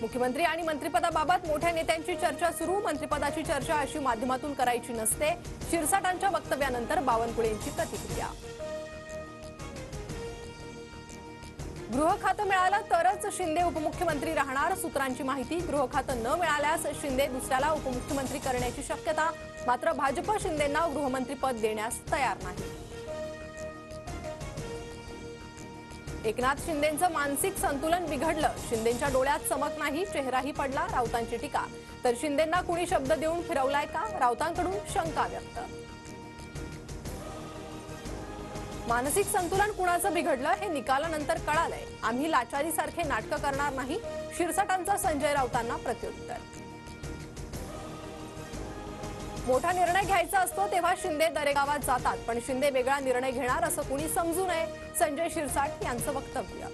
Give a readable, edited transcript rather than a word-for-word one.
मुख्यमंत्री आणि मंत्रिपदाबाबत मोठ्या नेत्यांची चर्चा सुरू। मंत्रिपदाची चर्चा अशी माध्यमातून करायची नसते। शिरसाटांच्या वक्तव्यानंतर बावनकुळेंची प्रतिक्रिया। गृह खातं मिळालं तरच शिंदे उपमुख्यमंत्री राहणार। सूत्रांची माहिती। गृह खातं न मिळाल्यास शिंदे दुसऱ्याला उपमुख्यमंत्री करण्याची शक्यता। मात्र भाजप शिंदेंना गृहमंत्रीपद देण्यास तयार नाही। एकनाथ शिंदेंचं मानसिक संतुलन बिघडलं। शिंदेंच्या डोळ्यात चमक नाही, चेहराही पडला। राऊतांची टीका। तर शिंदेंना कुणी शब्द देऊन फिरवलाय का? राऊतांकडून शंका व्यक्त। मानसिक संतुलन कुणाचं बिघडलं हे निकालानंतर कळालंय। आम्ही लाचारीसारखे नाटकं करणार नाही। शिरसाटांचा संजय राऊतांना प्रत्युत्तर। मोठा निर्णय घ्यायचा असतो तेव्हा शिंदे दरेगावात जातात, पण शिंदे वेगळा निर्णय घेणार असं कुणी समजू नये। संजय शिरसाट यांचं वक्तव्य।